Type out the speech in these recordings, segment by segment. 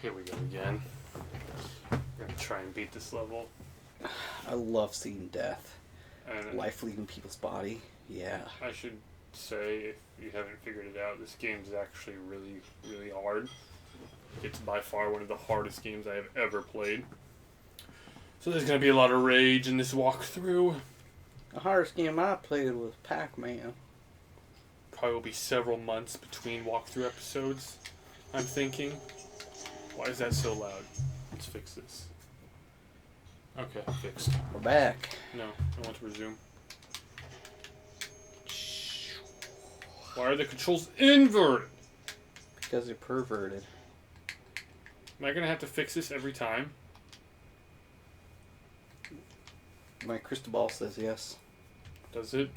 Here we go again. I'm gonna try and beat this level. I love seeing death. And Life leaving people's body. Yeah. I should say, if you haven't figured it out, this game is actually really, really hard. It's by far one of the hardest games I have ever played. So there's going to be a lot of rage in this walkthrough. The hardest game I played was Pac-Man. Probably will be several months between walkthrough episodes, I'm thinking. Why is that so loud? Let's fix this. Okay, fixed. We're back. No, I want to resume. Why are the controls inverted? Because they're perverted. Am I going to have to fix this every time? My crystal ball says yes. Does it?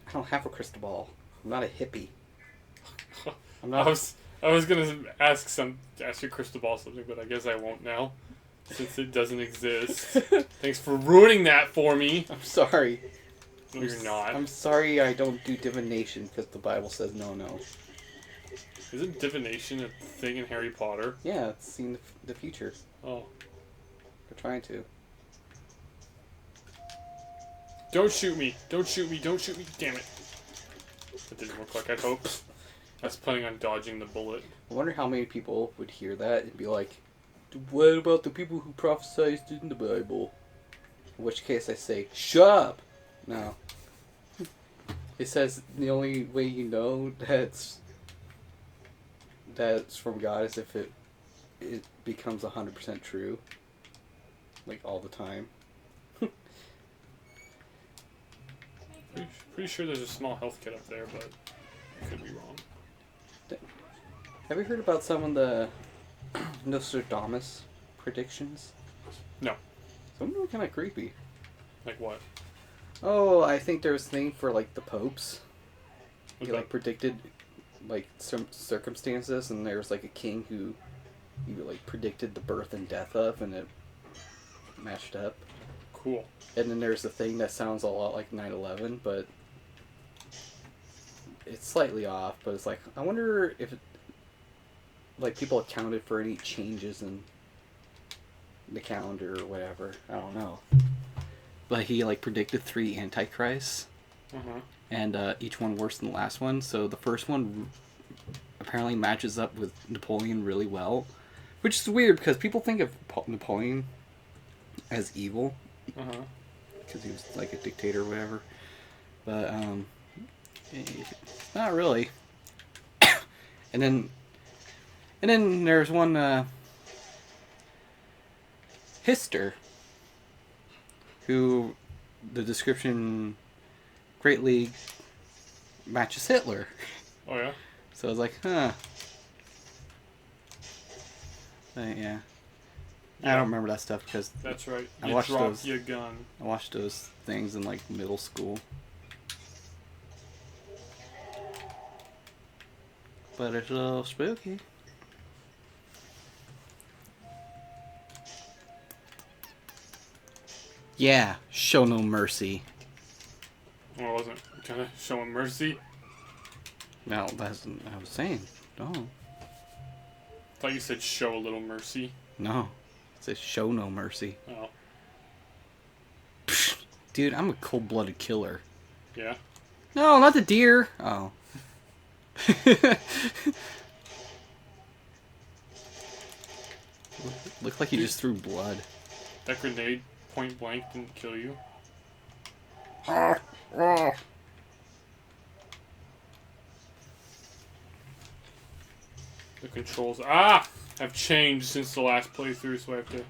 I don't have a crystal ball. I'm not a hippie. I'm I not. was gonna ask your crystal ball something, but I guess I won't now, since it doesn't exist. Thanks for ruining that for me. I'm sorry. No, you're not. I'm sorry I don't do divination because the Bible says no. Isn't divination a thing in Harry Potter? Yeah, it's seeing the future. Oh. They're trying to. Don't shoot me! Don't shoot me! Don't shoot me! Damn it! That didn't look like I'd hoped. I was planning on dodging the bullet. I wonder how many people would hear that and be like, what about the people who prophesied in the Bible? In which case I say, shut up! No. It says the only way you know that's from God is if it becomes 100% true. Like, all the time. Pretty sure there's a small health kit up there, but I could be wrong. Have you heard about some of the Nostradamus predictions? No. Some of them are kind of creepy. Like what? Oh, I think there was a thing for, like, the popes. He, Okay. like, predicted, like, some circumstances, and there was, like, a king who he, like, predicted the birth and death of, and it matched up. Cool. And then there's a thing that sounds a lot like 9/11, but it's slightly off, but it's like, I wonder if, like, people accounted for any changes in the calendar or whatever. I don't know. But he, like, predicted 3 antichrists, and each one worse than the last one. So the first one apparently matches up with Napoleon really well, which is weird because people think of Napoleon as evil. Because he was like a dictator or whatever. But, not really. and then there's one, Hister, who the description greatly matches Hitler. Oh, yeah? So I was like, huh. Yeah. I don't remember that stuff because that's right. I You watched dropped those. your gun. I watched those things in like middle school. But it's a little spooky. Yeah, show no mercy. Well, I wasn't gonna show him mercy. No, that's what I was saying. No. I thought you said show a little mercy. No. It says show no mercy. Oh. Pfft, dude, I'm a cold-blooded killer. Yeah? No, not the deer. Oh. Looked like he just threw blood. That grenade point blank didn't kill you. The controls have changed since the last playthrough, so I have to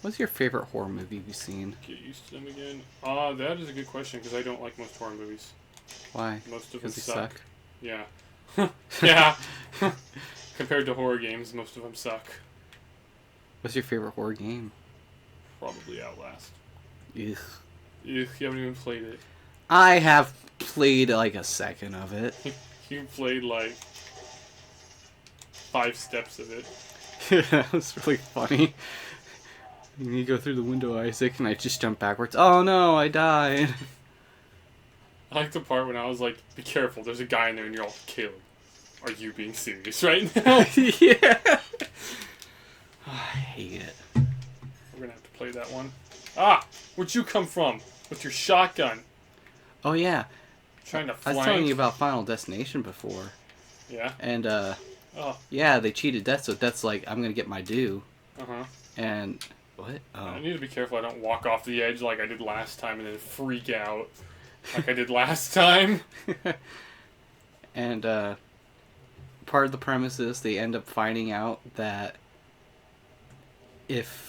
What's your favorite horror movie you've seen? get used to them again. That is a good question because I don't like most horror movies. Why? Most of them Because they suck. suck? Yeah. Yeah. Compared to horror games, most of them suck. What's your favorite horror game? Probably Outlast. Ugh. Ugh, you haven't even played it. I have played like a second of it. You played like 5 steps of it. That was really funny. You go through the window, Isaac, and I just jump backwards. Oh no, I died. I like the part when I was like, be careful, there's a guy in there, and you're all, Caleb, are you being serious right now? Yeah. hate it. We're gonna have to play that one. Ah! Where'd you come from? With your shotgun? Oh, yeah. Trying to I flank? was telling you about Final Destination before. Yeah? And, Oh. yeah, they cheated death, so Death's like, I'm gonna get my due. Uh-huh. And, what? Oh. I need to be careful I don't walk off the edge like I did last time and then freak out. Like I did last time. And, part of the premise is they end up finding out that if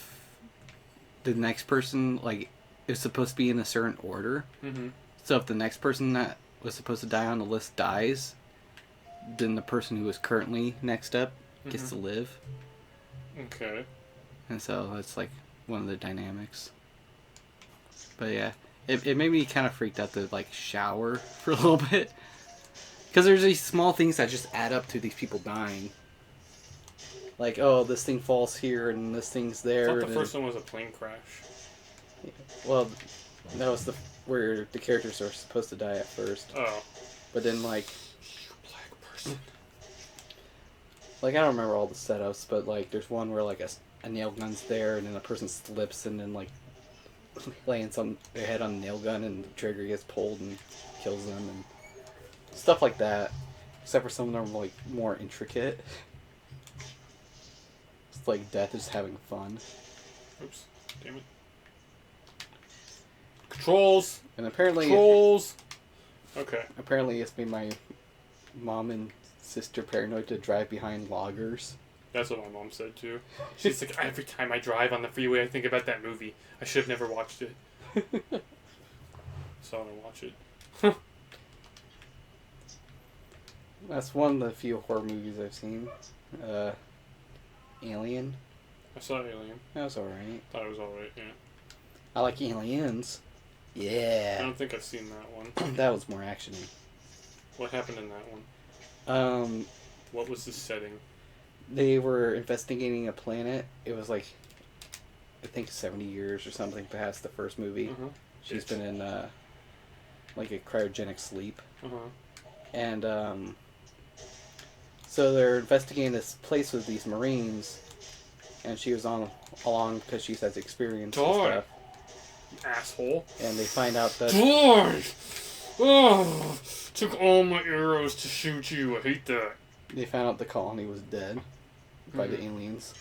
the next person, like, is supposed to be in a certain order. Mm-hmm. So if the next person that was supposed to die on the list dies, then the person who is currently next up gets to live. Okay. And so that's, like, one of the dynamics. But, yeah. It made me kind of freaked out to, like, shower for a little bit. Because there's these small things that just add up to these people dying. Like, oh, this thing falls here and this thing's there. I thought the first one was a plane crash. Well, that was where the characters are supposed to die at first. Oh. But then, like... You black person. Like, I don't remember all the setups, but, like, there's one where, like, a nail gun's there and then a person slips and then, like, lands on their head on a nail gun and the trigger gets pulled and kills them and stuff like that. Except for some of them are, like, more intricate. It's like Death is having fun. Oops. Damn it. Controls! And apparently... Controls! Okay. Apparently it's made my mom and sister paranoid to drive behind loggers. That's what my mom said too. She's like, every time I drive on the freeway I think about that movie. I should have never watched it. So I want to watch it. That's one of the few horror movies I've seen. Alien. I saw Alien. That was alright. Thought it was alright, yeah. I like Aliens. I Yeah. don't think I've seen that one. That was more actiony. What happened in that one? What was the setting? They were investigating a planet. It was like, I think 70 years or something past the first movie. Uh-huh. She's been in, like a cryogenic sleep. Uh-huh. And, so they're investigating this place with these Marines, and she was along because she has experience and stuff. Asshole. And they find out that... Die! Oh, took all my arrows to shoot you. I hate that. They found out the colony was dead by the aliens.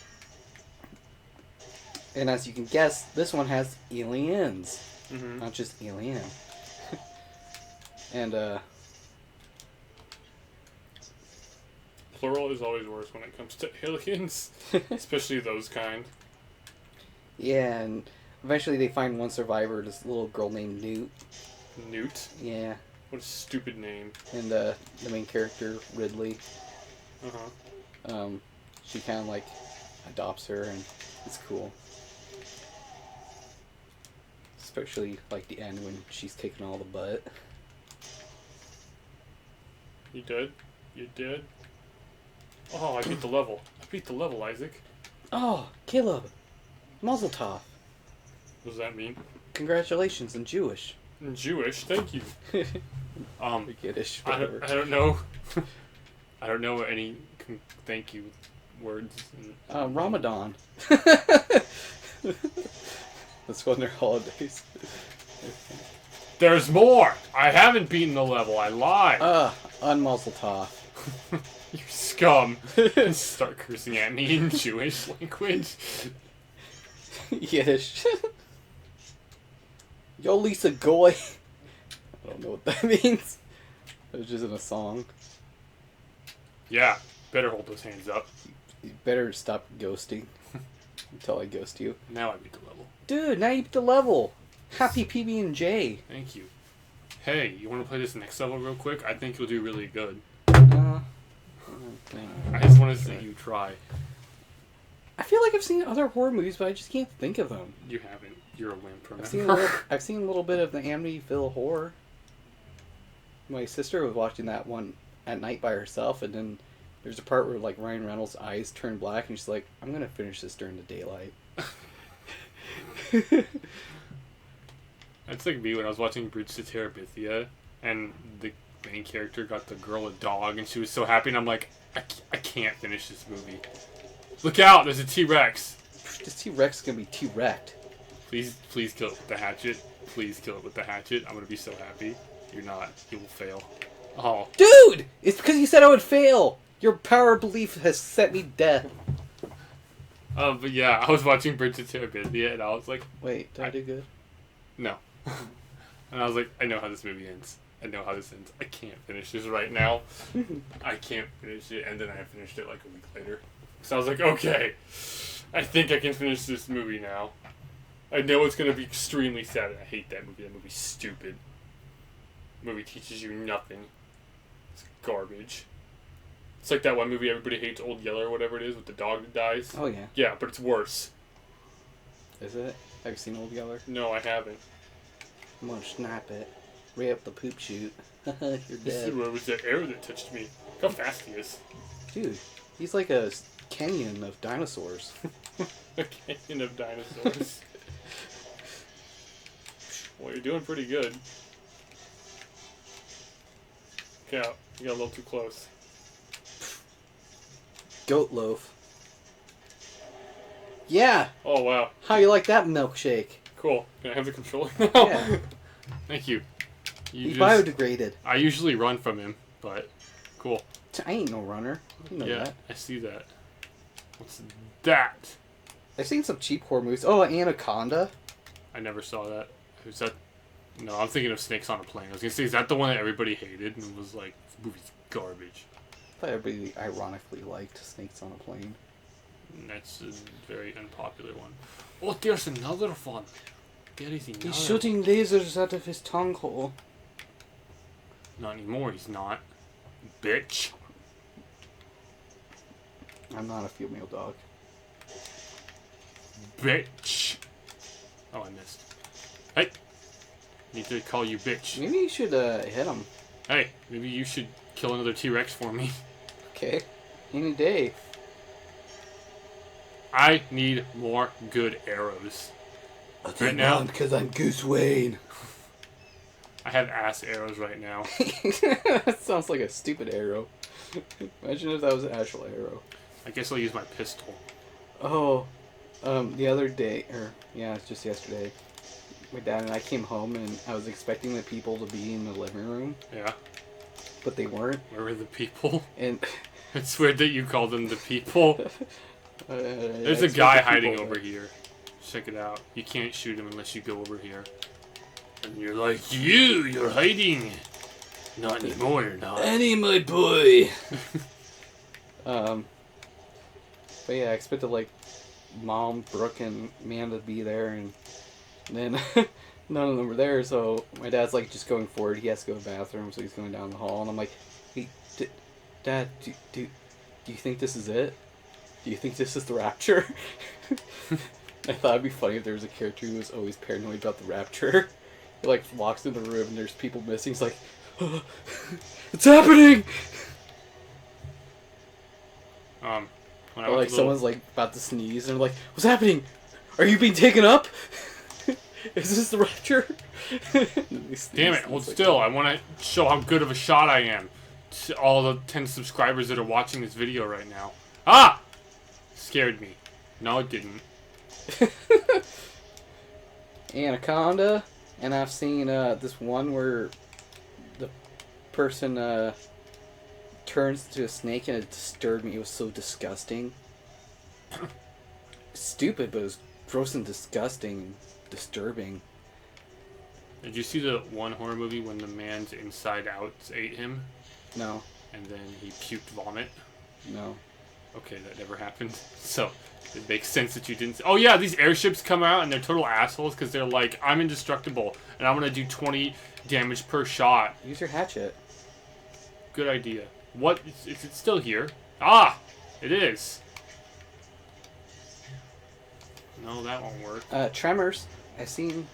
And as you can guess, this one has aliens. Not just alien. And, plural is always worse when it comes to aliens. Especially those kind. yeah, and eventually they find one survivor, this little girl named Newt. Newt? Yeah. What a stupid name. And, the main character, Ridley. Uh-huh. She kind of, like, adopts her, and it's cool. Especially, like, the end when she's kicking all the butt. You dead? You dead? Oh, I beat the level. I beat the level, Isaac. Oh, Caleb! Mazel tov! What does that mean? Congratulations in Jewish. In Jewish, thank you. Yiddish, I whatever. don't know. I don't know any thank you words. Ramadan. That's one of their holidays. There's more! I haven't beaten the level, I lied! Unmuzzle tov. You scum! Start cursing at me in Jewish language. Yiddish. Yo, Lisa Goy. I don't know what that means. It was just in a song. Yeah, better hold those hands up. You better stop ghosting until I ghost you. Now I beat the level. Dude, now you beat the level. Happy PB&J. Thank you. Hey, you want to play this next level real quick? I think you'll do really good. I just want to see you try. I feel like I've seen other horror movies, but I just can't think of them. You haven't. You're a wimp, remember? I've seen a little bit of the Amityville Horror. My sister was watching that one at night by herself, and then there's a part where like Ryan Reynolds' eyes turn black, and she's like, "I'm gonna finish this during the daylight." That's like me when I was watching Bridge to Terabithia, and the main character got the girl a dog, and she was so happy, and I'm like, I can't finish this movie. Look out! There's a T-Rex. Because T-Rex is gonna be T-Wrecked. Please kill it with the hatchet. Please kill it with the hatchet. I'm gonna be so happy. You're not. You will fail. Oh. Dude! It's because you said I would fail! Your power of belief has set me dead. But yeah, I was watching Bridge of Terabithia, and I was like... Wait, did I do good? No. And I was like, I know how this movie ends. I know how this ends. I can't finish this right now. I can't finish it. And then I finished it like a week later. So I was like, okay. I think I can finish this movie now. I know it's going to be extremely sad. I hate that movie. That movie's stupid. The movie teaches you nothing. It's garbage. It's like that one movie everybody hates, Old Yeller or whatever it is, with the dog that dies. Oh, yeah. Yeah, but it's worse. Is it? Have you seen Old Yeller? No, I haven't. I'm gonna snap it. Right up the poop chute. You're This is dead. where it was the arrow that touched me. Look how fast he is. Dude, he's like a canyon of dinosaurs. A canyon of dinosaurs. Well, you're doing pretty good. Okay, you got a little too close. Goat loaf. Yeah! Oh, wow. How you like that milkshake? Cool. Can I have the controller now? Yeah. Thank you. He biodegraded. I usually run from him, but cool. I ain't no runner. You know Yeah, that. I see that. What's that? I've seen some cheap horror movies. Oh, Anaconda. I never saw that. Who's that? No, I'm thinking of Snakes on a Plane. I was gonna say, is that the one that everybody hated and was like, this movie's garbage? I thought everybody ironically liked Snakes on a Plane. And that's a very unpopular one. Oh, there's another one. There is another. He's shooting lasers out of his tongue hole. Not anymore, he's not. Bitch. I'm not a female dog. Bitch. Oh, I missed. Hey. Need to call you bitch. Maybe you should hit him. Hey, maybe you should kill another T-Rex for me. Okay. Any day. I need more good arrows. I'll Right now? because I'm Goose Wayne. I have ass arrows right now. That sounds like a stupid arrow. Imagine if that was an actual arrow. I guess I'll use my pistol. Oh, the other day, it's just yesterday, my dad and I came home and I was expecting the people to be in the living room, Yeah. but they weren't. Where were the people? And It's weird that you call them the people. There's I a guy expected hiding people- over here. Check it out. You can't shoot him unless you go over here. And you're like, you're hiding. Not anymore, you're not. Annie, my boy. But yeah, I expected like Mom, Brooke, and Amanda to be there, and then none of them were there. So my dad's like just going forward. He has to go to the bathroom, so he's going down the hall, and I'm like, "Hey, Dad, do you think this is it? Do you think this is the rapture?" I thought it'd be funny if there was a character who was always paranoid about the rapture. He like walks in the room and there's people missing. He's like, oh, "It's happening!" When I Or went like to someone's like about to sneeze and they're like, "What's happening? Are you being taken up? Is this the rapture?" Damn it, hold still. I want to show how good of a shot I am to all the 10 subscribers that are watching this video right now. Ah! Scared me. No, it didn't. Anaconda, and I've seen this one where the person turns to a snake and it disturbed me. It was so disgusting. Stupid, but it was gross and disgusting and disturbing. Did you see the one horror movie when the man's inside outs ate him? No, And then he puked vomit? no. Okay, that never happened. So, it makes sense that you didn't... Oh yeah, these airships come out and they're total assholes because they're like, I'm indestructible and I'm going to do 20 damage per shot. Use your hatchet. Good idea. What? Is it still here? Ah! It is. No, that won't work. Tremors. I've seen,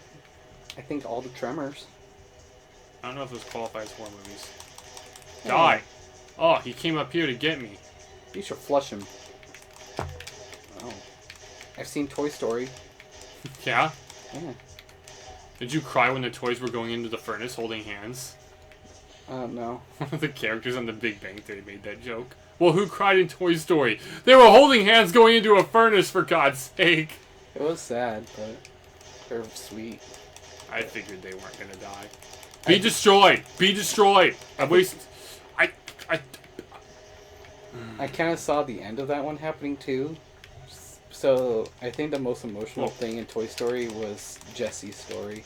I think, all the Tremors. I don't know if those qualify as horror movies. Hey. Die! Oh, he came up here to get me. You should flush him. Oh. I've seen Toy Story. Yeah? Yeah. Did you cry when the toys were going into the furnace holding hands? No. One of the characters on The Big Bang Theory made that joke. Well, who cried in Toy Story? They were holding hands going into a furnace, for God's sake! It was sad, but they're sweet. I figured they weren't gonna die. Be destroyed! Be destroyed! I wasted. I. I kind of saw the end of that one happening too. So I think the most emotional thing in Toy Story was Jessie's story.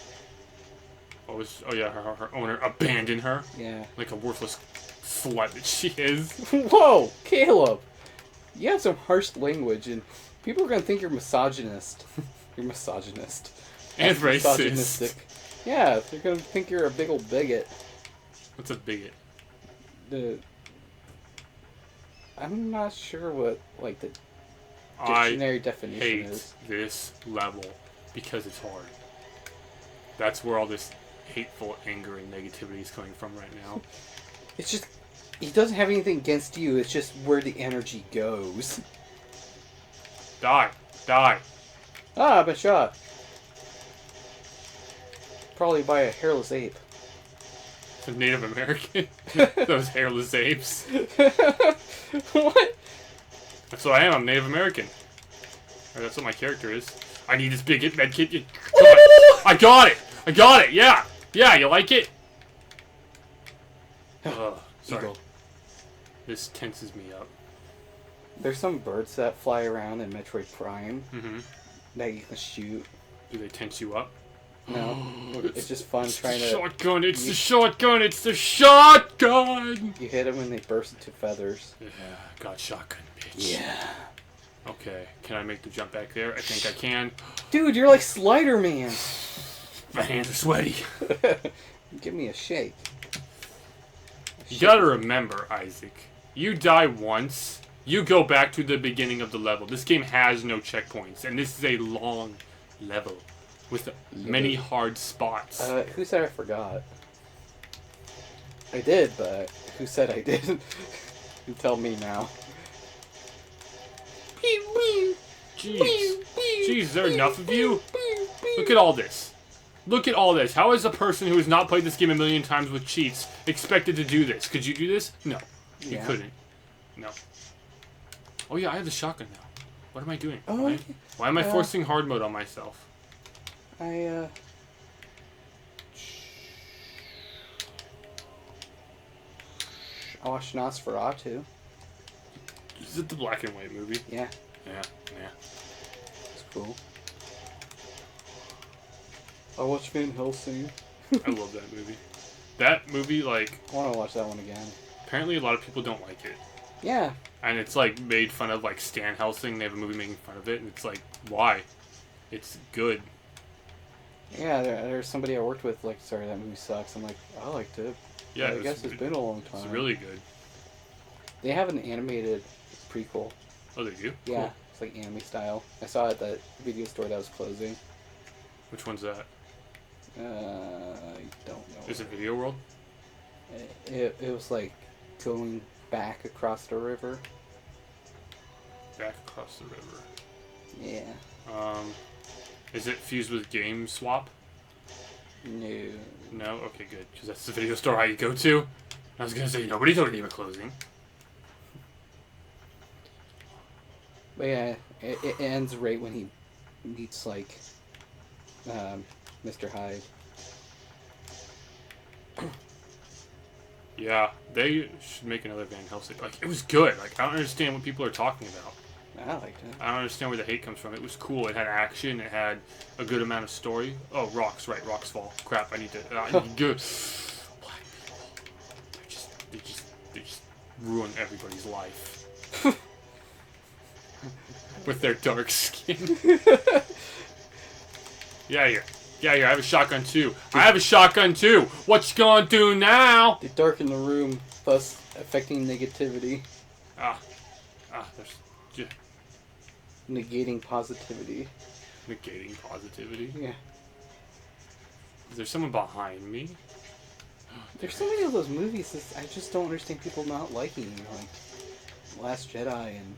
Oh yeah, her owner abandoned her. Yeah. Like a worthless slut that she is. Whoa, Caleb! You have some harsh language, and people are gonna think you're misogynist. You're misogynist. And That's racist. misogynistic. Yeah, they're gonna think you're a big old bigot. What's a bigot? I'm not sure what the I dictionary definition hate is. this level because it's hard. That's where all this hateful anger and negativity is coming from right now. It's just he doesn't have anything against you. It's just where the energy goes. Die! Die! Ah, I've been shot. Probably by a hairless ape. A Native American? Those hairless apes. What? That's what I am. I'm Native American. Or that's what my character is. I need this big med kit. I got it! I got it! Yeah! Yeah, you like it? Sorry. Eagle. This tenses me up. There's some birds that fly around in Metroid Prime Mm-hmm. that you can shoot. Do they tense you up? No, it's just fun trying to. Shotgun! It's the shotgun! It's the shotgun! You hit them and they burst into feathers. Yeah, got shotgun, bitch. Yeah. Okay, can I make the jump back there? I think I can. Dude, you're like Slider Man. My hands are sweaty. Give me a shake. You gotta remember, Isaac. You die once, you go back to the beginning of the level. This game has no checkpoints, and this is a long level with many hard spots. Who said I forgot? I did, but who said I didn't? You tell me now. Jeez. Jeez, is there enough of you? Look at all this. Look at all this. How is a person who has not played this game a million times with cheats expected to do this? Could you do this? No. You couldn't. No. Oh yeah, I have the shotgun now. What am I doing? Oh, why am I forcing hard mode on myself? I watched Nosferatu. Is it the black and white movie? Yeah. Yeah. It's cool. I watched Van Helsing. I love that movie. That movie, like... I want to watch that one again. Apparently a lot of people don't like it. Yeah. And it's, like, made fun of, like, Stan Helsing. They have a movie making fun of it. And it's like, why? It's good. Yeah, there's somebody I worked with, like, sorry, that movie sucks. I'm like, I liked it. Yeah, I guess it's been a long time. It's really good. They have an animated prequel. Oh, they do? Yeah, Cool. it's like anime style. I saw it at that video store that was closing. Which one's that? I don't know. Is it Video World? It was like going back across the river. Back across the river. Yeah. Is it fused with Game Swap? No. No? Okay, good. Because that's the video store I go to. I was gonna say, nobody told me they were closing. But yeah, it ends right when he meets, like, Mr. Hyde. Yeah, they should make another Van Helsing. Like, it was good. Like, I don't understand what people are talking about. I liked it. I don't understand where the hate comes from. It was cool. It had action. It had a good amount of story. Oh, rocks. Right, rocks fall. Crap, I need to... good. Black people. They just ruin everybody's life. With their dark skin. Yeah, I have a shotgun too. I have a shotgun too. What you gonna do now? They darken the room, thus affecting negativity. There's... Yeah. Negating positivity. Negating positivity? Yeah. Is there someone behind me? There's so many of those movies that I just don't understand people not liking. Like Last Jedi and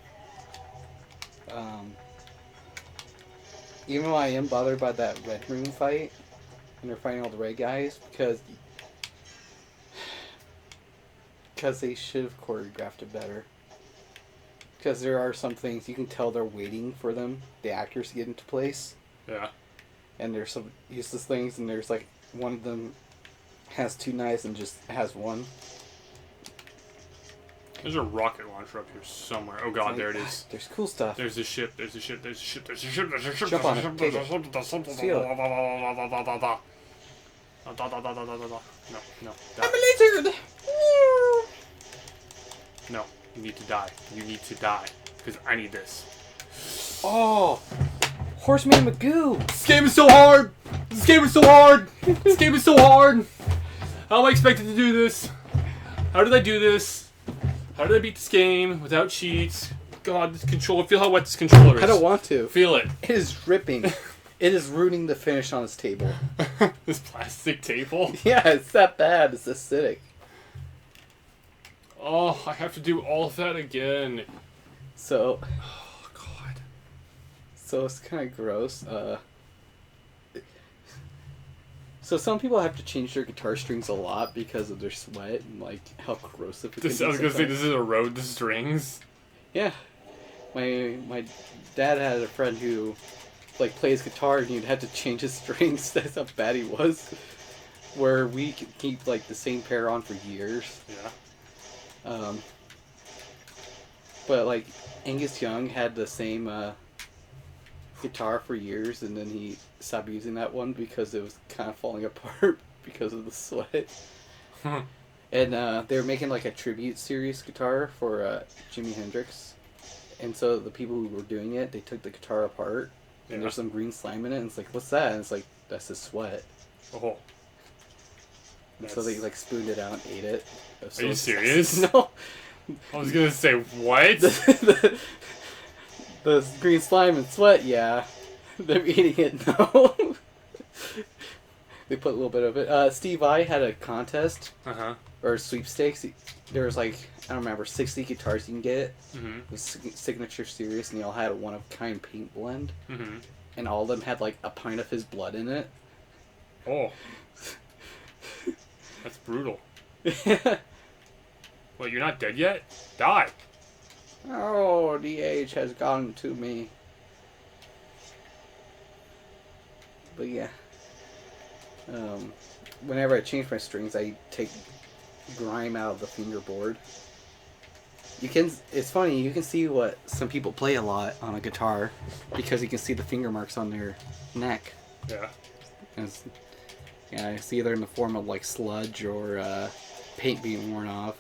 even though I am bothered by that Red Room fight and they're fighting all the Red guys because they should have choreographed it better. Because there are some things you can tell they're waiting for the actors to get into place. Yeah. And there's some useless things, and there's like one of them has 2 knives and just has one. There's a rocket launcher up here somewhere. Oh god, there it is. There's cool stuff. There's a ship. There's a ship. There's a ship. There's a ship. There's a ship. Jump on it. Take it. Steal it. No. I'm a lizard! No. You need to die. You need to die. Because I need this. Oh! Horseman Magoo! This game is so hard! This game is so hard! This game is so hard! How am I expected to do this? How did I do this? How did I beat this game without cheats? God, this controller. Feel how wet this controller is. I don't want to. Feel it. It is dripping. It is ruining the finish on this table. This plastic table? Yeah, it's that bad. It's acidic. Oh, I have to do all of that again. So... Oh, God. So it's kind of gross. So some people have to change their guitar strings a lot because of their sweat and like how corrosive it can be. I was gonna say this is erode the strings. Yeah, my dad had a friend who like plays guitar and you'd have to change his strings. That's how bad he was. Where we could keep like the same pair on for years. Yeah. But like Angus Young had the same guitar for years, and then he stopped using that one because it was kind of falling apart because of the sweat. And they were making like a tribute series guitar for Jimi Hendrix, and so the people who were doing it, they took the guitar apart, and there's some green slime in it, and it's like, what's that? And it's like, that's his sweat. Oh. And so they like spooned it out and ate it. Are you serious? No. I was gonna say, what? The green slime and sweat, yeah. They're eating it, no. They put a little bit of it. Steve I had a contest, or sweepstakes. There was like, I don't remember, 60 guitars you can get. With signature series, and they all had a one-of-kind paint blend. And all of them had like a pint of his blood in it. Oh. That's brutal. What, you're not dead yet? Die! Oh, the age has gotten to me. But yeah. Whenever I change my strings, I take grime out of the fingerboard. It's funny, you can see what some people play a lot on a guitar because you can see the finger marks on their neck. Yeah. It's either in the form of like sludge or paint being worn off.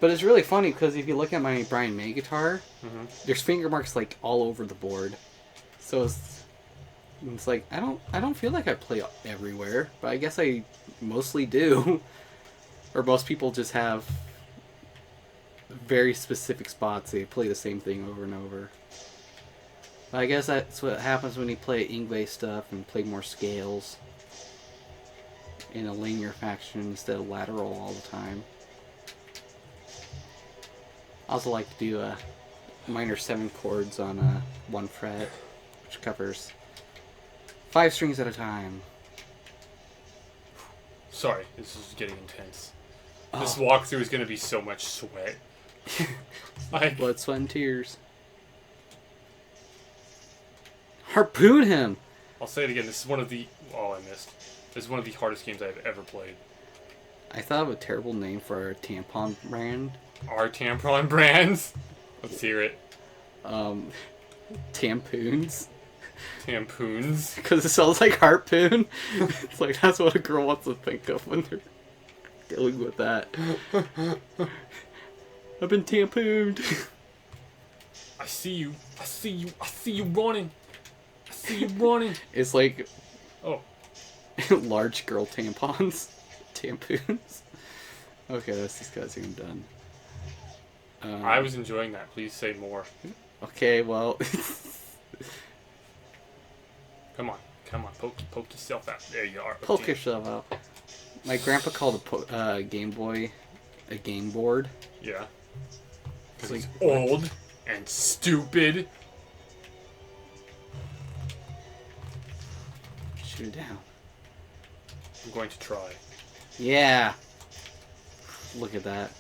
But it's really funny because if you look at my Brian May guitar, there's finger marks like all over the board. So it's like I don't feel like I play everywhere, but I guess I mostly do. Or most people just have very specific spots. They play the same thing over and over. But I guess that's what happens when you play Ingve stuff and play more scales in a linear fashion instead of lateral all the time. I also like to do minor 7 chords on 1 fret, which covers 5 strings at a time. Sorry, this is getting intense. This walkthrough is going to be so much sweat. Blood, sweat, and tears. Harpoon him! I'll say it again, this is one of the... Oh, I missed. This is one of the hardest games I've ever played. I thought of a terrible name for our tampon brand. Our tampon brands? Let's hear it. Tampoons. Tampoons? Because it sounds like harpoon. It's like, that's what a girl wants to think of when they're dealing with that. I've been tampooned. I see you. I see you. I see you running. I see you running. It's like... Oh. large girl tampons. Tampoons. Okay, that's disgusting. I'm done. I was enjoying that. Please say more. Okay, well... Come on. Poke yourself out. There you are. Okay. Poke yourself out. My grandpa called a Game Boy a game board. Yeah. Because it's old and stupid. Shoot it down. I'm going to try. Yeah. Look at that.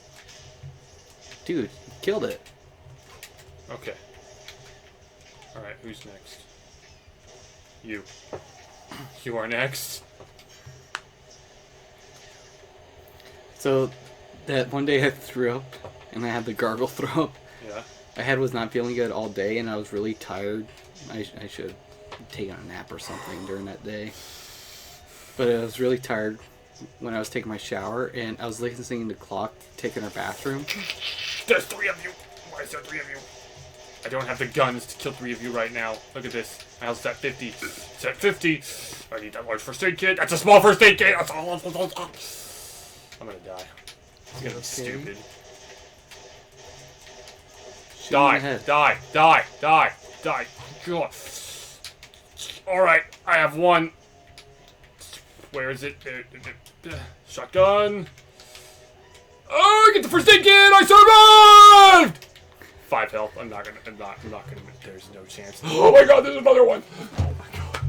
Dude, you killed it. Okay. Alright, who's next? You. You are next. So, that one day I threw up, and I had the gargle throw up. Yeah. My head was not feeling good all day, and I was really tired. I should have taken a nap or something during that day. But I was really tired when I was taking my shower, and I was listening to the clock tick in our bathroom. There's 3 of you! Why is there 3 of you? I don't have the guns to kill 3 of you right now. Look at this. My health's at 50. It's at 50. I need that large first aid kit. That's a small first aid kit! That's all. I'm gonna die. It's gonna be stupid. Die. God. Alright, I have 1. Where is it? Shotgun. Oh, get the first aid kit! I survived! 5 health. I'm not gonna. There's no chance. Oh my god, there's another one. Oh my god.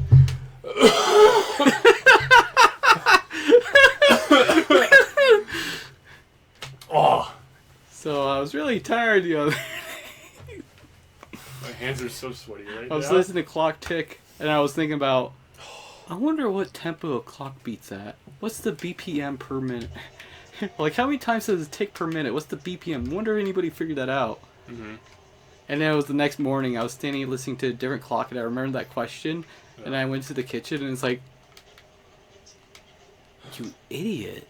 Oh. So I was really tired the other. My hands are so sweaty right now. I was listening to clock tick, and I was thinking about, I wonder what tempo a clock beats at. What's the BPM per minute? Like, how many times does it tick per minute? What's the BPM? I wonder if anybody figured that out. Mm-hmm. And then it was the next morning, I was standing listening to a different clock, and I remembered that question, Yeah. and I went to the kitchen, and it's like, you idiot.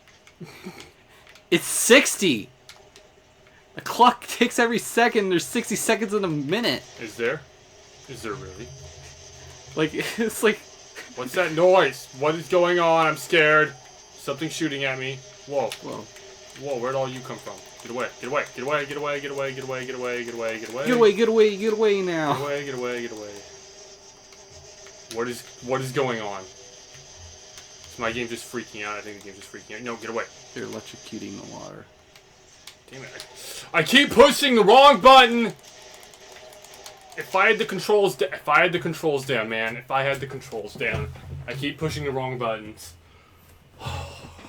It's 60! A clock ticks every second, there's 60 seconds in a minute. Is there? Is there really? Like, it's like... What's that noise? What is going on? I'm scared. Something's shooting at me. Whoa. Whoa. Whoa, where'd all you come from? Get away. Get away. Get away. Get away. Get away. Get away. Get away. Get away. Get away. Get away, get away, get away now. Get away. Get away. Get away. What is going on? Is my game just freaking out? I think the game's just freaking out. No, get away. They're electrocuting the water. Damn it. I keep pushing the wrong button! If I had the controls down, man. If I had the controls down. I keep pushing the wrong buttons.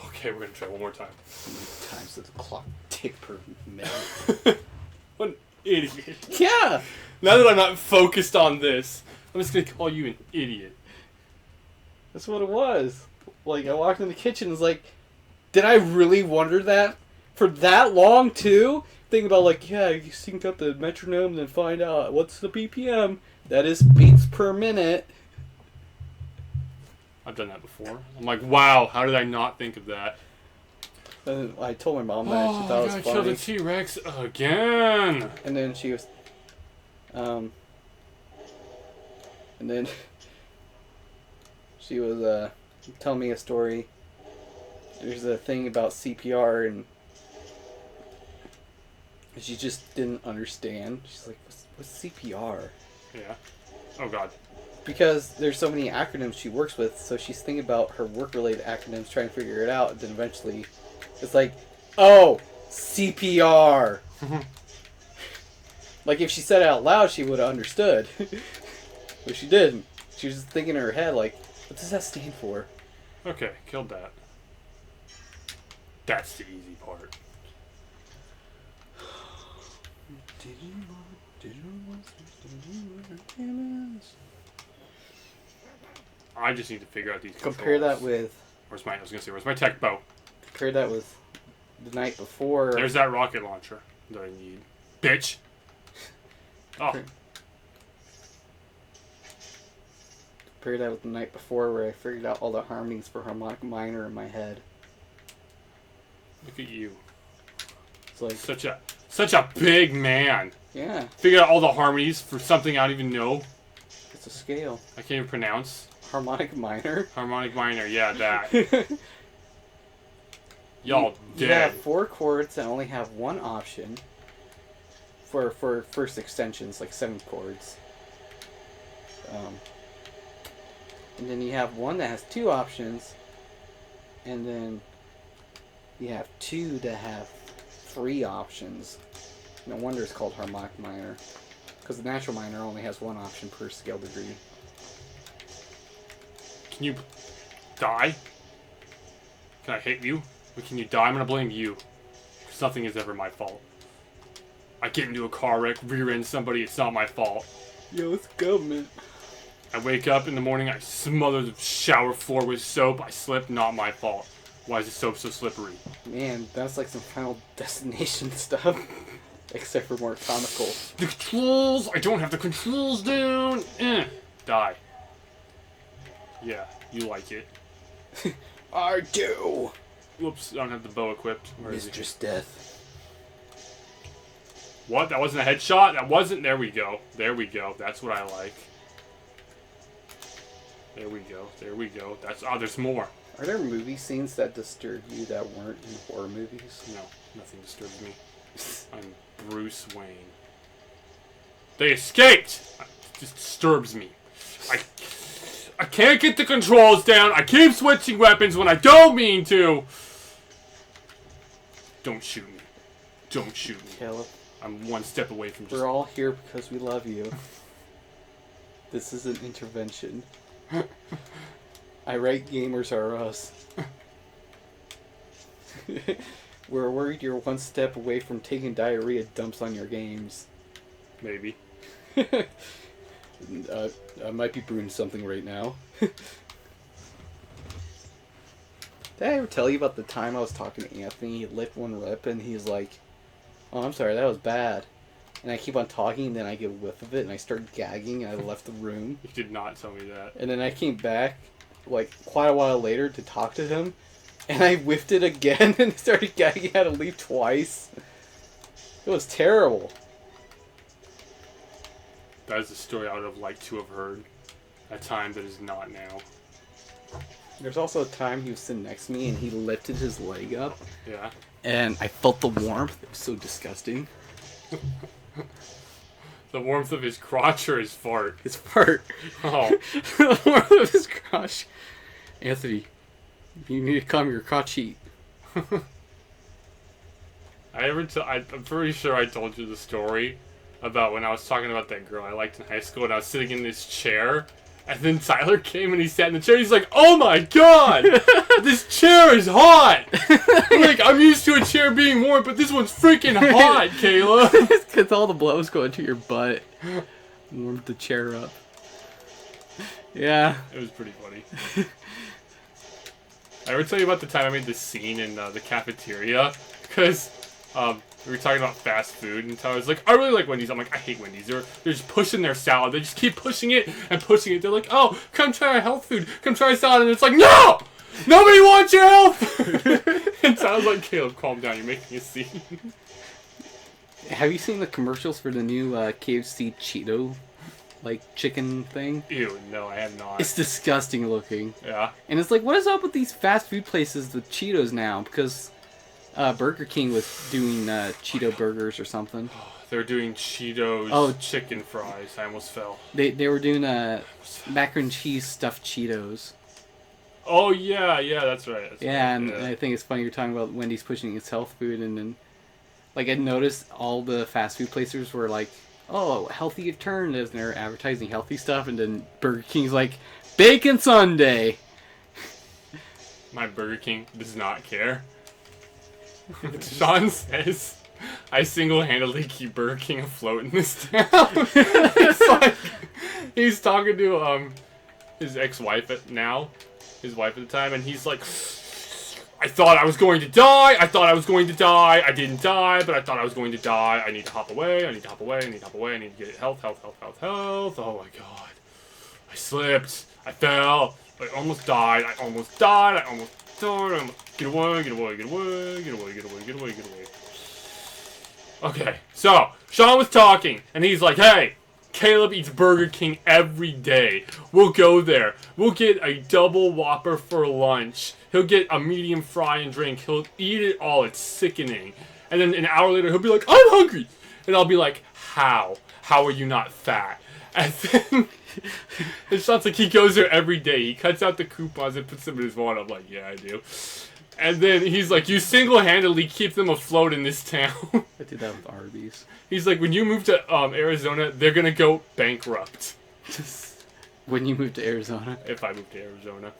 Okay, we're gonna try one more time. How many times does the clock tick per minute? What an idiot. Yeah! Now that I'm not focused on this, I'm just gonna call you an idiot. That's what it was. Like, I walked in the kitchen and was like, did I really wonder that? For that long, too? Think about, like, yeah, you sync up the metronome and then find out what's the BPM. That is beats per minute. I've done that before. I'm like, wow, how did I not think of that? And I told my mom that, she thought it was I killed funny. a T-Rex again! And then she was, and then she was, telling me a story. There's a thing about CPR, and she just didn't understand. She's like, what's CPR? Yeah. Oh god. Because there's so many acronyms she works with, so she's thinking about her work-related acronyms, trying to figure it out, and then eventually it's like, oh, CPR! Like, if she said it out loud, she would have understood. But she didn't. She was just thinking in her head, like, what does that stand for? Okay, killed that. That's the easy part. I just need to figure out these Compare controls. that with... Where's my tech bow? Compare that with the night before... There's that rocket launcher that I need. Bitch! Oh. Compare that with the night before where I figured out all the harmonies for harmonic minor in my head. Look at you. It's like... Such a big man. Yeah. Figure out all the harmonies for something I don't even know. It's a scale. I can't even pronounce. Harmonic minor? Harmonic minor, yeah, that. Y'all You dead. have 4 chords that only have one option for first extensions, like 7 chords. And then you have one that has 2 options, and then you have 2 that have 3 options. No wonder it's called harmonic minor, because the natural minor only has 1 option per scale degree. Can you die? Can I hit you? Or can you die? I'm gonna blame you. Because nothing is ever my fault. I get into a car wreck, rear-end somebody, it's not my fault. Yo, it's government. I wake up in the morning, I smother the shower floor with soap, I slip, not my fault. Why is the soap so slippery? Man, that's like some Final Destination stuff. Except for more comical. The controls! I don't have the controls down! Die. Yeah, you like it. I do! Whoops, I don't have the bow equipped. Where is Mistress Death. What? That wasn't a headshot? That wasn't... There we go. There we go. That's what I like. There we go. There we go. That's... Oh, there's more. Are there movie scenes that disturb you that weren't in horror movies? No, nothing disturbs me. I'm Bruce Wayne. They escaped! It just disturbs me. I can't get the controls down. I keep switching weapons when I don't mean to. Don't shoot me. Don't shoot me. Caleb, I'm one step away from just... we're all here because we love you. This is an intervention. Irate gamers are us. We're worried you're one step away from taking diarrhea dumps on your games. Maybe. I might be brewing something right now. Did I ever tell you about the time I was talking to Anthony? He licked one lip and he's like, "Oh, I'm sorry, that was bad." And I keep on talking, and then I get a whiff of it, and I start gagging, and I left the room. You did not tell me that. And then I came back, like, quite a while later to talk to him, and I whiffed it again, and started gagging. I had to leave twice. It was terrible. That is a story I would have liked to have heard. A time that is not now. There's also a time he was sitting next to me, and he lifted his leg up. Yeah. And I felt the warmth. It was so disgusting. The warmth of his crotch or his fart? His fart. Oh. The warmth of his crotch. Anthony, you need to calm your crotch heat. I'm pretty sure I told you the story about when I was talking about that girl I liked in high school, and I was sitting in this chair, and then Tyler came and he sat in the chair, and he's like, "Oh my god! This chair is hot!" Like, I'm used to a chair being warm, but this one's freaking hot, Kayla! It's because all the blows go into your butt. Warmed the chair up. Yeah. It was pretty funny. I ever tell you about the time I made this scene in the cafeteria? Because we were talking about fast food, and Tyler's like, "I really like Wendy's." I'm like, "I hate Wendy's. They're just pushing their salad. They just keep pushing it and pushing it. They're like, 'Oh, come try our health food. Come try salad.'" And it's like, "No! Nobody wants your health food!" And Tyler's like, "Caleb, calm down. You're making a scene." Have you seen the commercials for the new KFC Cheeto, like, chicken thing? Ew, no, I have not. It's disgusting looking. Yeah. And it's like, what is up with these fast food places with Cheetos now? Because Burger King was doing Cheeto burgers or something. They're doing Cheetos chicken fries. I almost fell. They were doing macaroni and cheese stuffed Cheetos. Oh, yeah, that's right. That's Yeah, right. and I think it's funny you're talking about Wendy's pushing its health food, and then, like, I noticed all the fast food places were like, "Oh, healthy alternatives," and they're advertising healthy stuff, and then Burger King's like, "Bacon Sundae!" My Burger King does not care. Sean says, "I single-handedly keep Burger King afloat in this town." It's like, he's talking to his ex-wife his wife at the time, and he's like, "I thought I was going to die. I thought I was going to die. I didn't die, but I thought I was going to die. I need to hop away. I need to hop away. I need to hop away. I need to get health. Oh my god. I slipped. I fell. I almost died. I almost died. Get away. Okay, so, Sean was talking, and he's like, "Hey, Caleb eats Burger King every day. We'll go there. We'll get a double Whopper for lunch. He'll get a medium fry and drink. He'll eat it all. It's sickening." And then an hour later, he'll be like, "I'm hungry." And I'll be like, "How? How are you not fat?" And then it sounds like he goes there every day. He cuts out the coupons and puts them in his wallet. I'm like, "Yeah, I do." And then he's like, "You single-handedly keep them afloat in this town." I did that with Arby's. He's like, "When you move to Arizona, they're gonna go bankrupt." When you move to Arizona? If I move to Arizona.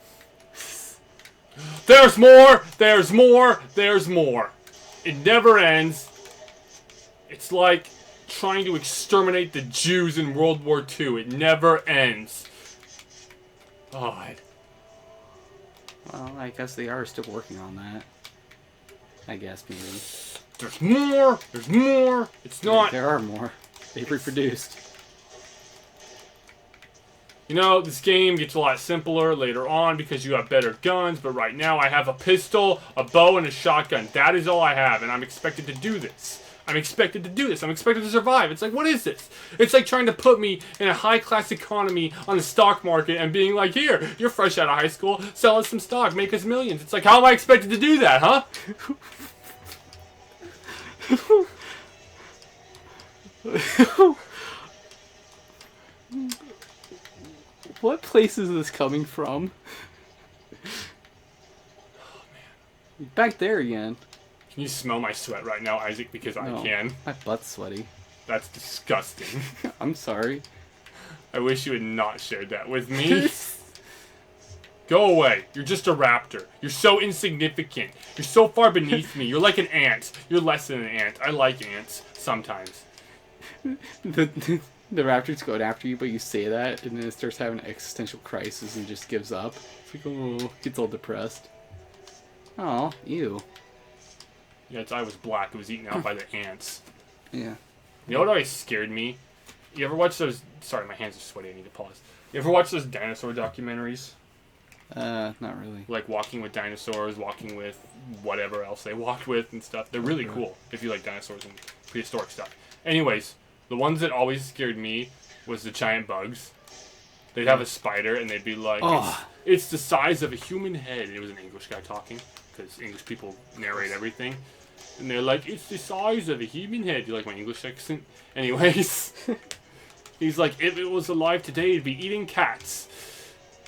There's more! There's more! There's more! It never ends. It's like trying to exterminate the Jews in World War II. It never ends. God. Well, I guess they are still working on that. I guess, maybe. There's more! There's more! It's not... There are more. They've reproduced. You know, this game gets a lot simpler later on because you have better guns, but right now I have a pistol, a bow, and a shotgun. That is all I have, and I'm expected to do this. I'm expected to do this. I'm expected to survive. It's like, what is this? It's like trying to put me in a high-class economy on the stock market and being like, here, you're fresh out of high school, sell us some stock, make us millions. It's like, how am I expected to do that, huh? What place is this coming from? Oh, man. Back there again. Can you smell my sweat right now, Isaac? Because No, I can. my butt's sweaty. That's disgusting. I'm sorry. I wish you had not shared that with me. Go away. You're just a raptor. You're so insignificant. You're so far beneath me. You're like an ant. You're less than an ant. I like ants sometimes. The raptor's going after you, but you say that, and then it starts having an existential crisis and just gives up. It's like, oh, gets all depressed. Oh, ew. Yeah, its eye was black. It was eaten out by the ants. Yeah. You know what always scared me? You ever watch those... Sorry, my hands are sweaty. I need to pause. You ever watch those dinosaur documentaries? Not really. Like Walking with Dinosaurs, Walking with whatever else they walked with and stuff. They're really cool if you like dinosaurs and prehistoric stuff. Anyways, the ones that always scared me was the giant bugs. They'd have a spider and they'd be like, Oh. it's the size of a human head. And it was an English guy talking because English people narrate everything. And they're like, it's the size of a human head. You like my English accent? Anyways, he's like, if it was alive today, it'd be eating cats.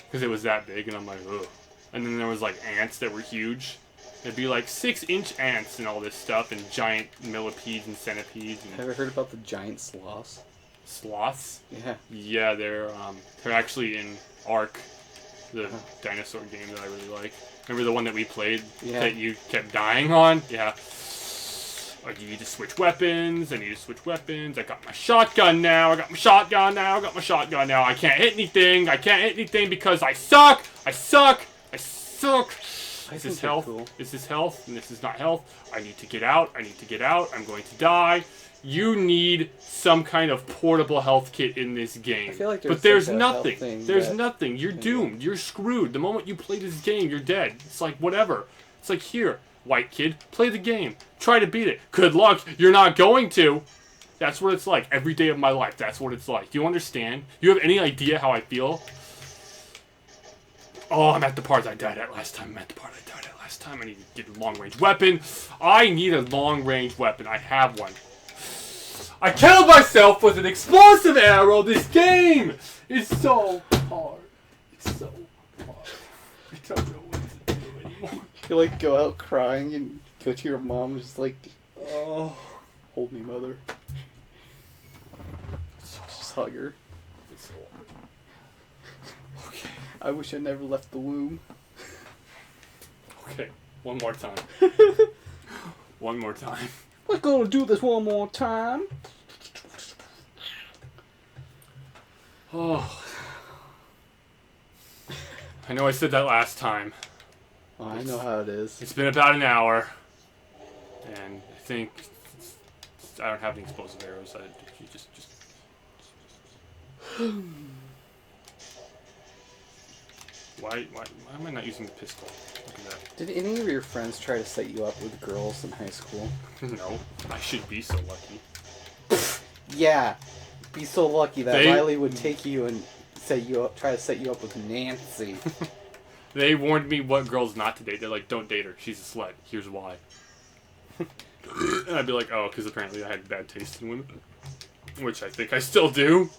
Because it was that big, and I'm like, ugh. And then there was like ants that were huge. It'd be like 6-inch ants and all this stuff, and giant millipedes and centipedes. And Have you heard about the giant sloths? sloths? Yeah. Yeah, they're actually in Ark, the dinosaur game that I really like. Remember the one that we played that you kept dying on? Yeah. Like, you need to switch weapons. I need to switch weapons. I got my shotgun now. I got my shotgun now. I got my shotgun now. I can't hit anything. I can't hit anything because I suck. I suck. I suck. Is this health? Cool. Is this health? And this is not health. I need to get out. I need to get out. I'm going to die. You need some kind of portable health kit in this game. I feel like but there's like nothing. There's nothing. You're doomed. You're screwed. The moment you play this game, you're dead. It's like, whatever. It's like, here, white kid, play the game. Try to beat it. Good luck. You're not going to. That's what it's like every day of my life. That's what it's like. Do you understand? You have any idea how I feel? Oh, I'm at the part I died at last time. I need to get a long-range weapon. I need a long-range weapon. I have one. I killed myself with an explosive arrow. This game is so hard. It's so hard. I don't know what to do anymore. You like go out crying and go to your mom and just like, Oh, hold me, mother. Just hug her. it's so hard. Okay. I wish I never left the womb. Okay. One more time. One more time. We're gonna do this one more time. Oh. I know I said that last time. Oh, I know how it is. It's been about an hour. And I think I don't have any explosive arrows. You just Why am I not using the pistol? Look at that. Did any of your friends try to set you up with girls in high school? No. I should be so lucky. Yeah. Be so lucky that They- Riley would take you and set you up, try to set you up with Nancy. They warned me what girls not to date. They're like, don't date her. She's a slut. Here's why. And I'd be like, oh, because apparently I had bad taste in women. Which I think I still do.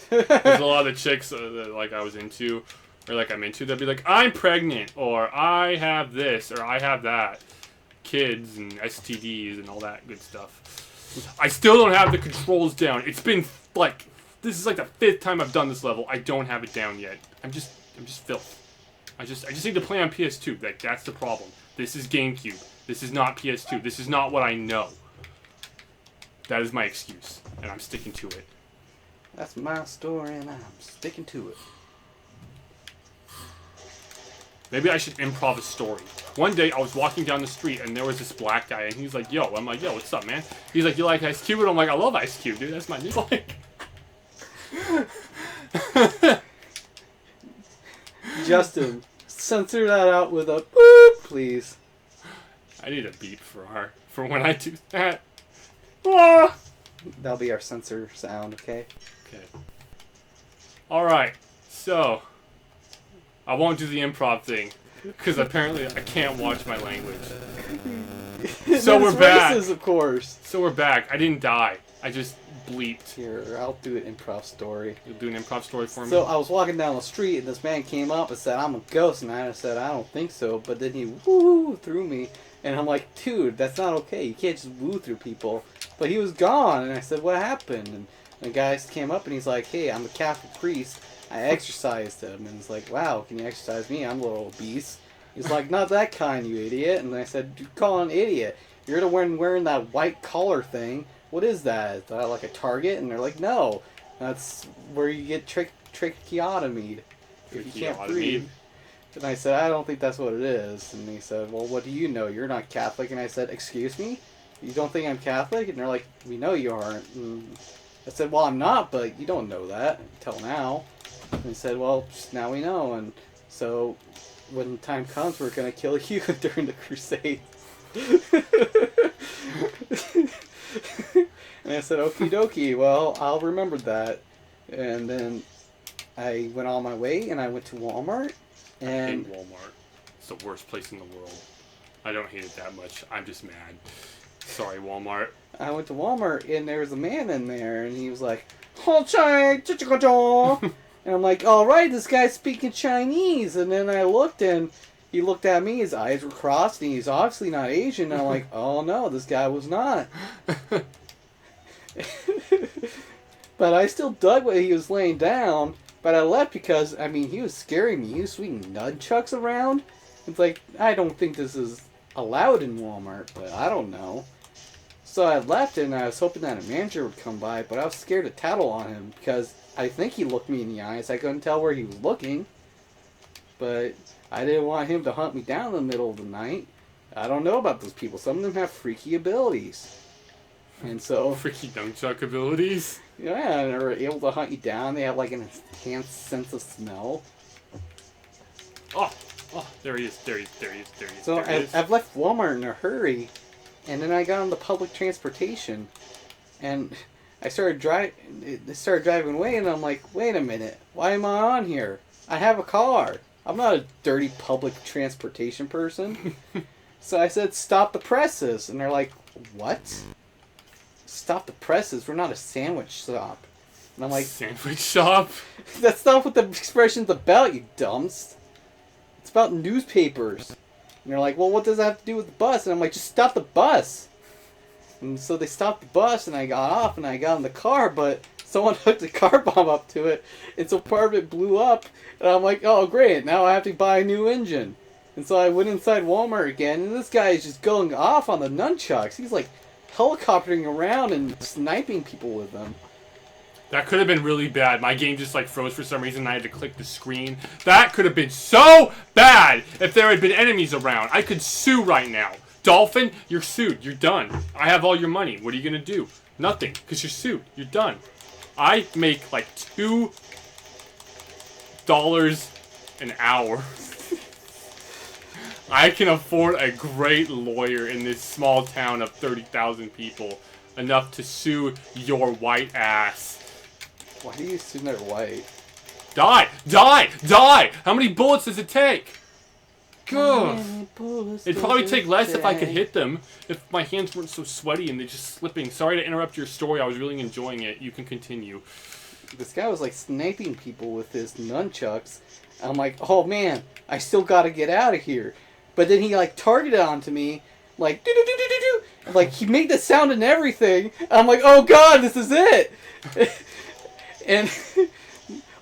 There's a lot of chicks that like I was into, or like I'm into, that'd be like, I'm pregnant, or I have this, or I have that. Kids and STDs and all that good stuff. I still don't have the controls down. It's been like, this is like the 5th time I've done this level. I don't have it down yet. I'm just filth. I just need to play on PS2. Like, that's the problem. This is GameCube. This is not PS2. This is not what I know. That is my excuse, and I'm sticking to it. That's my story, and I'm sticking to it. Maybe I should improv a story. One day, I was walking down the street, and there was this black guy, and he's like, yo. I'm like, yo, what's up, man? He's like, you like Ice Cube? And I'm like, I love Ice Cube, dude. That's my new like. Justin, censor that out with a boop, please. I need a beep for when I do that. Ah! That'll be our censor sound, okay? Okay. Alright, so I won't do the improv thing because apparently I can't watch my language. So we're back. Racist, of course. So we're back. I didn't die. I just bleeped. Here, I'll do an improv story. You'll do an improv story for me? So I was walking down the street and this man came up and said, I'm a ghost. And I said, I don't think so. But then he woo through me. And I'm like, dude, that's not okay. You can't just woo through people. But he was gone. And I said, what happened? And the guy came up and he's like, hey, I'm a Catholic priest. I exorcised him. And he's like, wow, can you exorcise me? I'm a little obese. He's like, not that kind, you idiot. And I said, you call an idiot. You're the one wearing that white collar thing. What is that? Is that like a target? And they're like, no. That's where you get tracheotomy if you can't breathe. And I said, I don't think that's what it is. And he said, well, what do you know? You're not Catholic. And I said, excuse me? You don't think I'm Catholic? And they're like, we know you aren't. And I said, well, I'm not, but you don't know that until now. And he said, well, just now we know. And so when the time comes, we're going to kill you during the crusade. And I said, okie dokie, well, I'll remember that. And then I went on my way and I went to Walmart. And I hate Walmart. It's the worst place in the world. I don't hate it that much. I'm just mad. Sorry, Walmart. I went to Walmart and there was a man in there and he was like, and I'm like, alright, this guy's speaking Chinese. And then I looked and he looked at me, his eyes were crossed, and he's obviously not Asian. And I'm like, oh no, this guy was not. But I still dug what he was laying down. But I left because, I mean, he was scaring me. He was swinging nunchucks around. It's like, I don't think this is allowed in Walmart, but I don't know. So I left and I was hoping that a manager would come by, but I was scared to tattle on him because I think he looked me in the eyes. I couldn't tell where he was looking. But I didn't want him to hunt me down in the middle of the night. I don't know about those people. Some of them have freaky abilities. And so... Freaky nunchuck abilities? Yeah, and they're able to hunt you down. They have like an enhanced sense of smell. Oh, there he is. There he is. So I've left Walmart in a hurry, and then I got on the public transportation, and I started driving away, and I'm like, wait a minute, why am I on here? I have a car. I'm not a dirty public transportation person. So I said, stop the presses, and they're like, what? Stop the presses? We're not a sandwich shop. And I'm like, sandwich shop? That's not what the expression's about, you dumps. It's about newspapers. And they're like, well, what does that have to do with the bus? And I'm like, just stop the bus. And so they stopped the bus, and I got off, and I got in the car, but someone hooked a car bomb up to it, and so part of it blew up. And I'm like, oh, great, now I have to buy a new engine. And so I went inside Walmart again, and this guy is just going off on the nunchucks. He's like helicoptering around and sniping people with them. That could have been really bad. My game just like froze for some reason and I had to click the screen. That could have been so bad if there had been enemies around. I could sue right now. Dolphin, you're sued. You're done. I have all your money. What are you going to do? Nothing, because you're sued. You're done. I make like $2 an hour. I can afford a great lawyer in this small town of 30,000 people. Enough to sue your white ass. Why do you assume they're white? Die! Die! Die! How many bullets does it take? Good. It'd probably take less if I could hit them. If my hands weren't so sweaty and they're just slipping. Sorry to interrupt your story. I was really enjoying it. You can continue. This guy was like sniping people with his nunchucks. I'm like, oh man, I still gotta get out of here. But then he like targeted onto me, like do do do do do do. Like he made the sound and everything. I'm like, oh god, this is it. And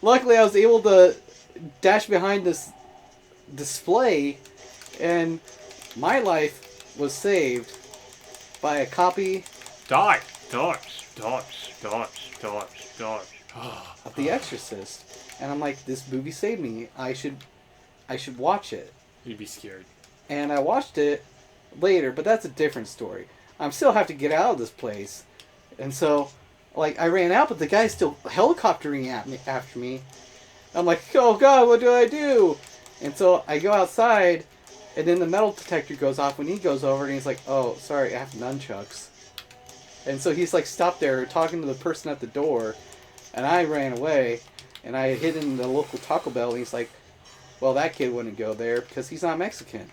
luckily I was able to dash behind this display, and my life was saved by a copy. Die. of The Exorcist, and I'm like, this movie saved me. I should watch it. You'd be scared. And I watched it later, but that's a different story. I still have to get out of this place, and so, like, I ran out, but the guy's still helicoptering at me after me. I'm like, oh god, what do I do? And so I go outside, and then the metal detector goes off when he goes over, and he's like, oh, sorry, I have nunchucks. And so he's like stopped there talking to the person at the door, and I ran away, and I hid in the local Taco Bell, and he's like, well, that kid wouldn't go there because he's not Mexican.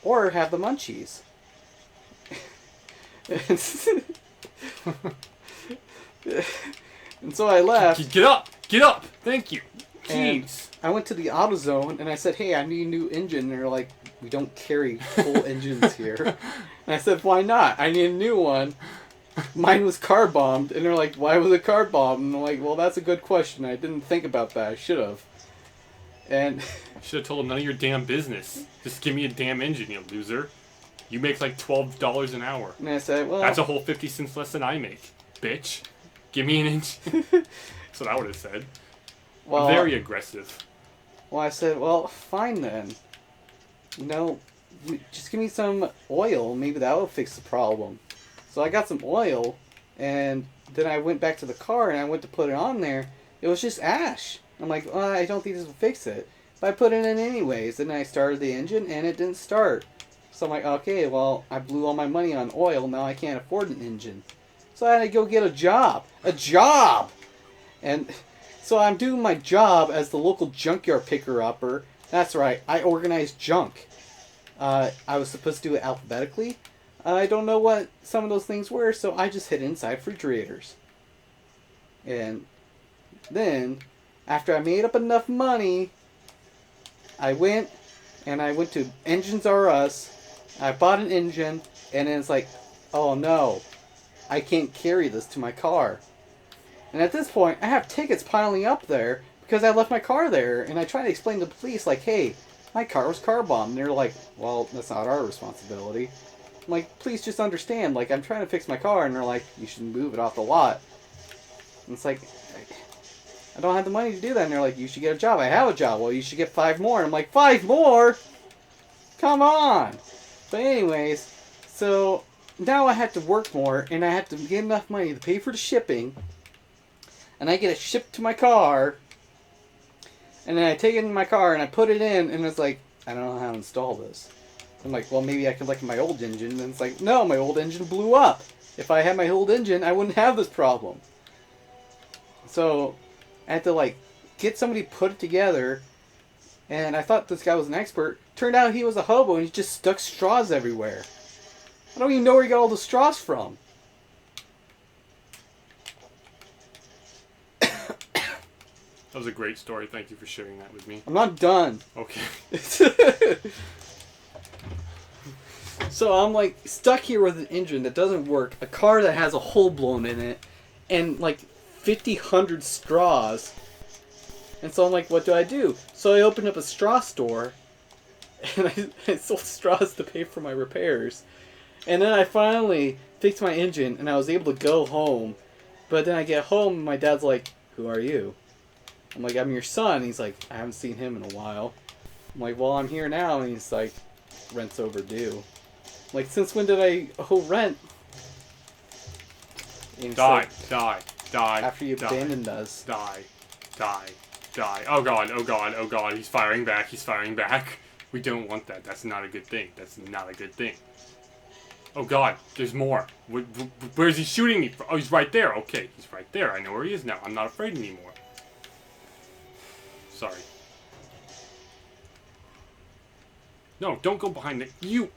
Or have the munchies. And so I left. Get up! Get up! Thank you. And Jeez. I went to the AutoZone and I said, hey, I need a new engine. And they're like, we don't carry full engines here. And I said, why not? I need a new one. Mine was car bombed. And they're like, why was it car bombed? And I'm like, well, that's a good question. I didn't think about that. I should have. And Should have told him none of your damn business. Just give me a damn engine, you loser. You make like $12 an hour. and I said, well, That's a whole 50 cents less than I make, bitch. Give me an engine. That's what I would have said. well, Very aggressive. well, I said, well, fine then. You know, just give me some oil. Maybe that will fix the problem. So I got some oil, and then I went back to the car and I went to put it on there. It was just ash. I'm like, well, I don't think this will fix it. But I put it in anyways. Then I started the engine and it didn't start. So I'm like, okay, well, I blew all my money on oil. Now I can't afford an engine. So I had to go get a job. A job! And so I'm doing my job as the local junkyard picker-upper. That's right, I organize junk. I was supposed to do it alphabetically. I don't know what some of those things were, so I just hid inside refrigerators. And then, after I made up enough money, I went to Engines R Us. I bought an engine, and then it's like, oh no, I can't carry this to my car. And at this point, I have tickets piling up there because I left my car there, and I try to explain to the police, like, hey, my car was car bombed. And they're like, well, that's not our responsibility. I'm like, please just understand, like, I'm trying to fix my car, and they're like, you should move it off the lot. And it's like, I don't have the money to do that. And they're like, you should get a job. I have a job. Well, you should get 5 more. And I'm like, 5 more? Come on. But anyways, so now I have to work more, and I have to get enough money to pay for the shipping, and I get it shipped to my car, and then I take it in my car, and I put it in, and it's like, I don't know how to install this. I'm like, well, maybe I could like my old engine, and it's like, no, my old engine blew up. If I had my old engine, I wouldn't have this problem. So I had to like get somebody to put it together, and I thought this guy was an expert. Turned out he was a hobo, and he just stuck straws everywhere. I don't even know where he got all the straws from. That was a great story. Thank you for sharing that with me. I'm not done. Okay. So I'm like stuck here with an engine that doesn't work, a car that has a hole blown in it, and like 100 straws. And so I'm like, what do I do? So I opened up a straw store, and I sold straws to pay for my repairs. And then I finally fixed my engine, and I was able to go home. But then I get home, and my dad's like, who are you? I'm like, I'm your son. He's like, I haven't seen him in a while. I'm like, well, I'm here now. And he's like, rent's overdue. I'm like, since when did I owe rent? Die. After you abandoned us. Die. Oh god. He's firing back. We don't want that. That's not a good thing. Oh god, there's more. Where's he shooting me from? Oh, he's right there. Okay, he's right there. I know where he is now. I'm not afraid anymore. Sorry. No, don't go behind the... You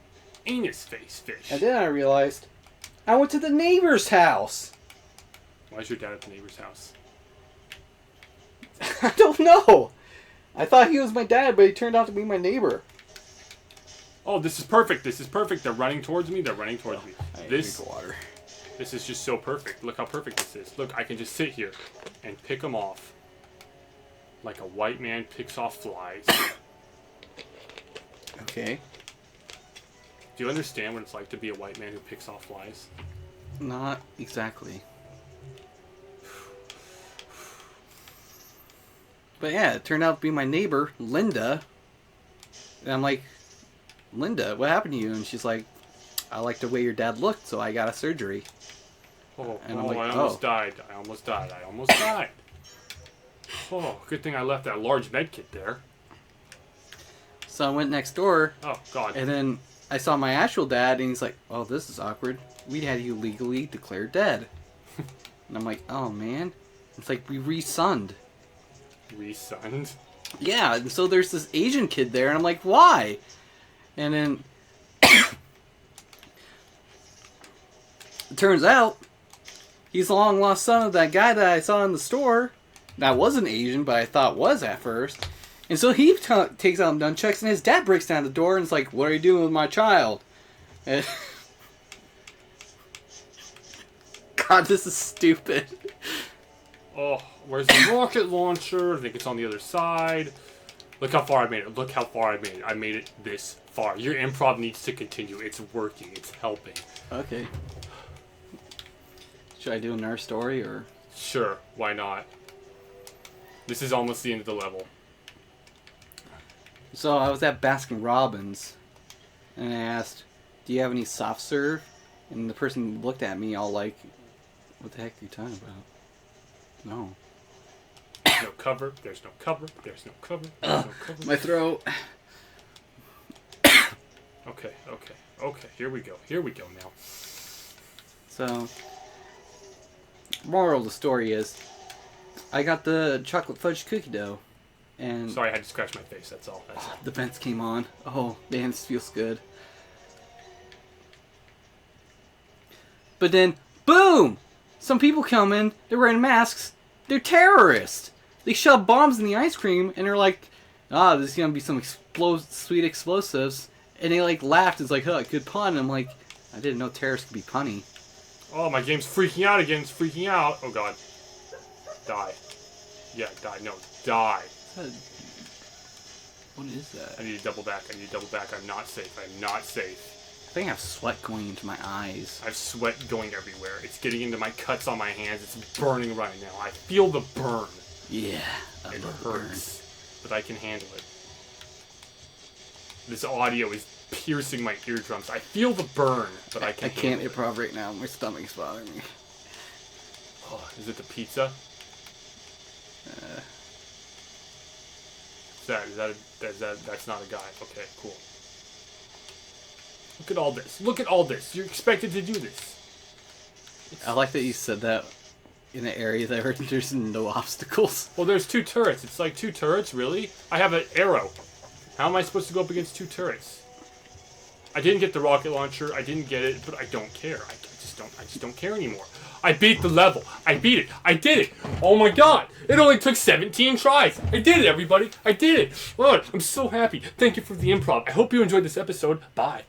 anus face fish. And then I realized I went to the neighbor's house. Why is your dad at the neighbor's house? I don't know. I thought he was my dad, but he turned out to be my neighbor. Oh, this is perfect. They're running towards me. I need water. This is just so perfect. Look how perfect this is. Look, I can just sit here and pick them off. Like a white man picks off flies. Okay. Do you understand what it's like to be a white man who picks off flies? Not exactly. But yeah, it turned out to be my neighbor, Linda. And I'm like, Linda, what happened to you? And she's like, I like the way your dad looked, so I got a surgery. And I'm like, I almost died. I almost died. Oh, good thing I left that large med kit there. So I went next door. Oh, God. And then I saw my actual dad, and he's like, oh, this is awkward. We had you legally declared dead. And I'm like, oh, man. It's like, we re-sunned. Re-sunned? Yeah, and so there's this Asian kid there, and I'm like, why? And then it turns out he's the long lost son of that guy that I saw in the store. That wasn't Asian, but I thought was at first. And so he takes out nunchucks, and his dad breaks down the door and is like, what are you doing with my child? And God, this is stupid. Oh, where's the rocket launcher? I think it's on the other side. Look how far I made it. Look how far I made it. I made it this far. Your improv needs to continue. It's working. It's helping. Okay. Should I do another story, or? Sure. Why not? This is almost the end of the level. So I was at Baskin Robbins, and I asked, do you have any soft serve? And the person looked at me all like, what the heck are you talking about? No. There's no cover. There's no cover. There's no cover. There's no cover. My throat. Okay. Here we go now. So, moral of the story is, I got the chocolate fudge cookie dough, and Sorry, I had to scratch my face. That's all. the vents came on. Oh man, this feels good. But then, boom! Some people come in, they're wearing masks, they're terrorists! They shove bombs in the ice cream, and they're like, this is gonna be some sweet explosives. And they like laughed, it's like, good pun. And I'm like, I didn't know terrorists could be punny. Oh, my game's freaking out again. It's freaking out. Oh, God. Die. Yeah, die. No, die. What is that? I need to double back. I'm not safe. I think I have sweat going into my eyes. I have sweat going everywhere. It's getting into my cuts on my hands. It's burning right now. I feel the burn. Yeah, It hurts, but I can handle it. This audio is piercing my eardrums. I feel the burn, but I can can't handle improv right now. My stomach's bothering me. Oh, is it the pizza? That's not a guy. Okay, cool. Look at all this. You're expected to do this. I like that you said that in an area where there's no obstacles. Well, there's two turrets. It's like two turrets, really? I have an arrow. How am I supposed to go up against two turrets? I didn't get the rocket launcher. I didn't get it, but I don't care. I just don't care anymore. I beat the level. I beat it. I did it. Oh my God. It only took 17 tries. I did it, everybody. I did it. Lord, I'm so happy. Thank you for the improv. I hope you enjoyed this episode. Bye.